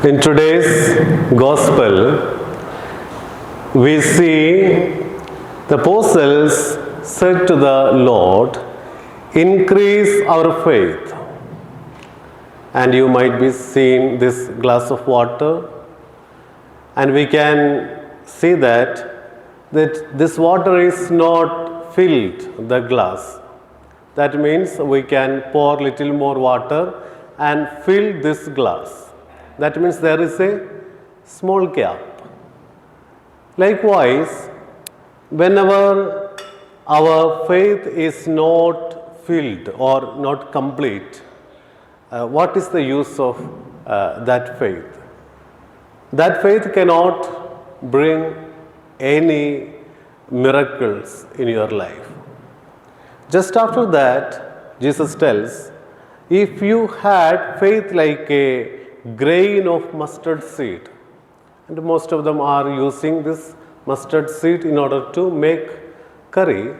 In today's gospel, we see the apostles said to the Lord, increase our faith. And you might be seeing this glass of water, and we can see that this water is not filled the glass. That means we can pour little more water and fill this glass. That means there is a small gap. Likewise, whenever our faith is not filled or not complete, what is the use of that faith? That faith cannot bring any miracles in your life. Just after that, Jesus tells, if you had faith like a grain of mustard seed, and most of them are using this mustard seed in order to make curry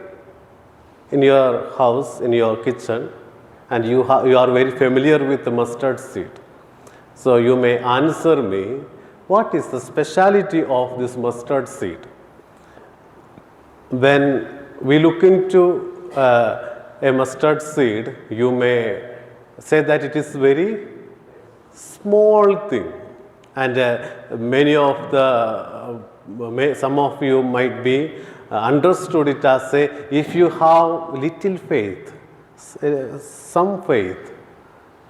in your house, in your kitchen, and you are very familiar with the mustard seed. So you may answer me, what is the speciality of this mustard seed? When we look into a mustard seed, you may say that it is very small thing, and many of the some of you might be understood it as if you have little faith, some faith.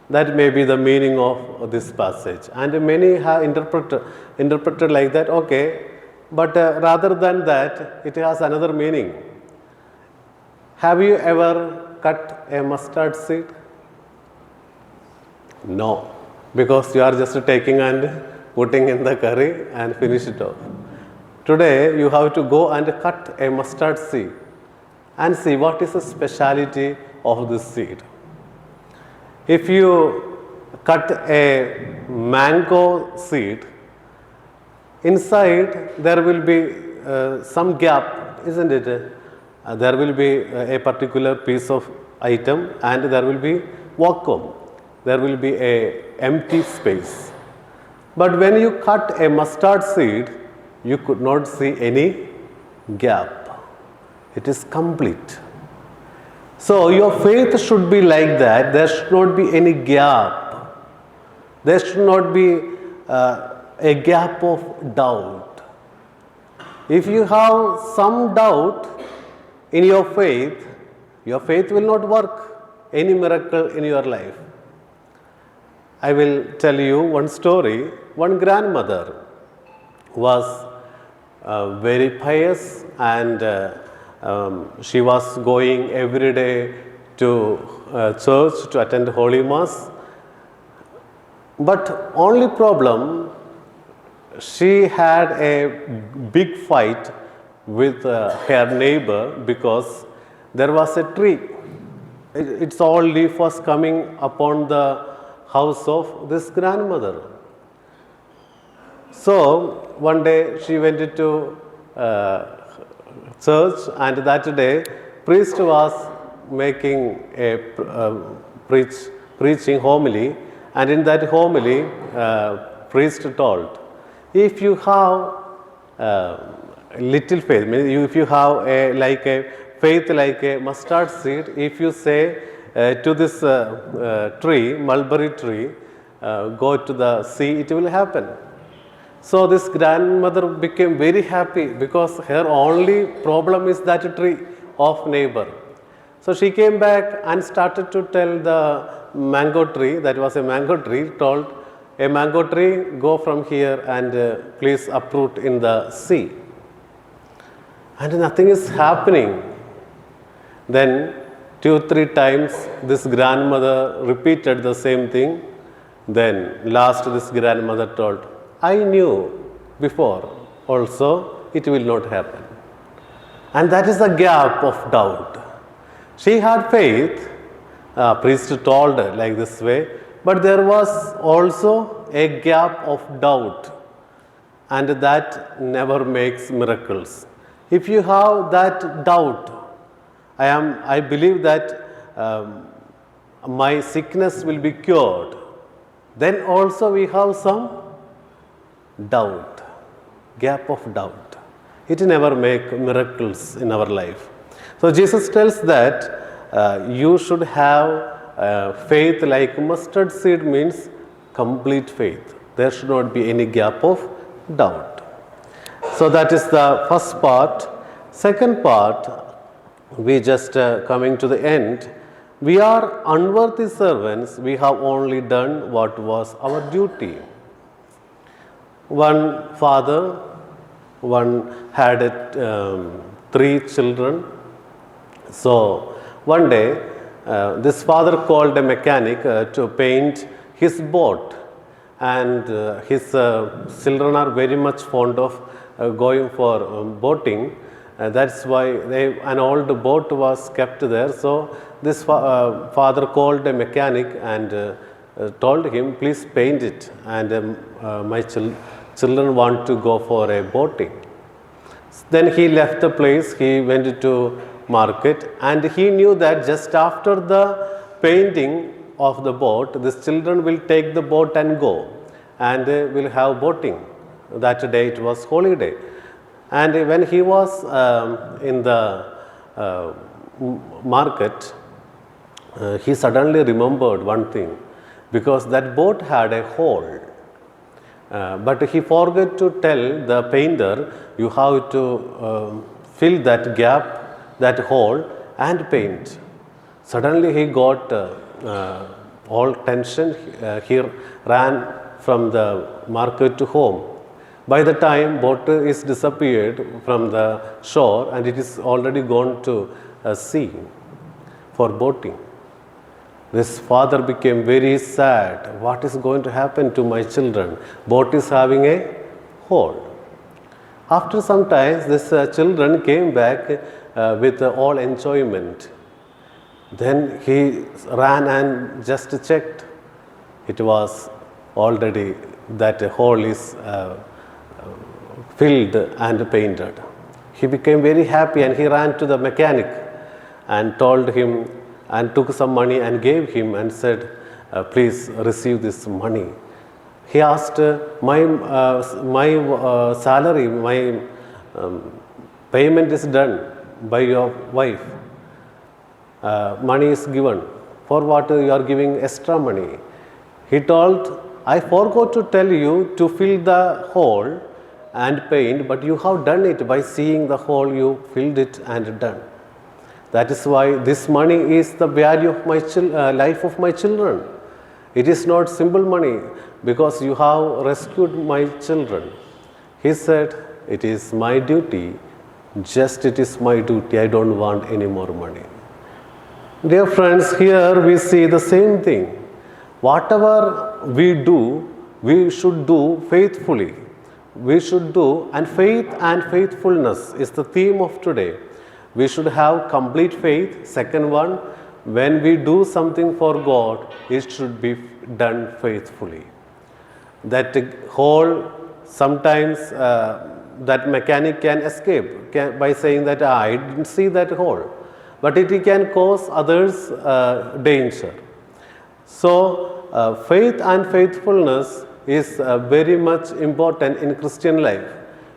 That may be the meaning of this passage, and many have interpreted like that. Okay, but rather than that, it has another meaning. Have you ever cut a mustard seed? No, because you are just taking and putting in the curry and finish it off. Today you have to go and cut a mustard seed and see what is the speciality of this seed. If you cut a mango seed, inside there will be some gap, isn't it? There will be a particular piece of item and there will be vacuum. There will be a empty space. But when you cut a mustard seed, you could not see any gap. It is complete. So your faith should be like that. There should not be any gap. There should not be a gap of doubt. If you have some doubt in your faith will not work any miracle in your life. I will tell you one story. One grandmother was very pious, and she was going every day to church to attend Holy Mass. But only problem, she had a big fight with her neighbor because there was a tree. Its all leaf was coming upon the house of this grandmother. So one day she went to church, and that day priest was making a preaching homily, and in that homily priest told, if you have little faith, if you have a faith like a mustard seed, if you say to this tree, mulberry tree, go to the sea, it will happen. So this grandmother became very happy because her only problem is that tree of neighbor. So she came back and started to tell the mango tree, that was a mango tree, told, a mango tree, go from here and please uproot in the sea. And nothing is happening. Then 2-3 times this grandmother repeated the same thing. Then last this grandmother told, I knew before also it will not happen. And that is the gap of doubt. She had faith, priest told her like this way, but there was also a gap of doubt, and that never makes miracles. If you have that doubt, I believe that my sickness will be cured, then also we have some doubt, gap of doubt. It never make miracles in our life. So Jesus tells that you should have faith like mustard seed, means complete faith. There should not be any gap of doubt. So that is the first part. Second part, we just coming to the end. We are unworthy servants. We have only done what was our duty. One father, one had 3 children. So one day, this father called a mechanic to paint his boat, and his children are very much fond of going for boating. That's why an old boat was kept there. So this father called a mechanic and told him, please paint it, and my children want to go for a boating. Then he left the place, he went to market, and he knew that just after the painting of the boat, these children will take the boat and go, and they will have boating. That day it was holiday. And when he was in the market, he suddenly remembered one thing, because that boat had a hole. But he forgot to tell the painter, you have to fill that gap, that hole, and paint. Suddenly he got all tension. He ran from the market to home. By the time boat is disappeared from the shore, and it is already gone to sea for boating. This father became very sad. What is going to happen to my children? Boat is having a hole. After some time, these children came back with all enjoyment. Then he ran and just checked. It was already that hole is filled and painted. He became very happy, and he ran to the mechanic and told him, and took some money and gave him, and said, please receive this money. He asked, my salary, my payment is done by your wife. Money is given. For what you are giving extra money? He told, I forgot to tell you to fill the hole and paint, but you have done it. By seeing the hole, you filled it and done. That is why this money is the value of my life of my children. It is not simple money, because you have rescued my children. He said, it is my duty, just it is my duty, I don't want any more money. Dear friends, here we see the same thing. Whatever we do, we should do faithfully. We should do, and faith and faithfulness is the theme of today. We should have complete faith. Second one, when we do something for God, it should be done faithfully. That hole, sometimes that mechanic can escape by saying that I didn't see that hole, but it can cause others danger. So faith and faithfulness is very much important in Christian life.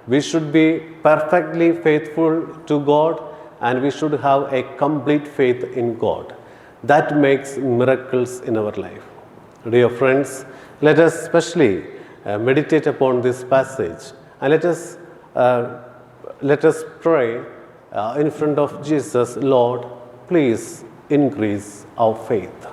We should be perfectly faithful to God, and we should have a complete faith in God. That makes miracles in our life. Dear friends, let us especially meditate upon this passage, and let us pray in front of Jesus, Lord, please increase our faith.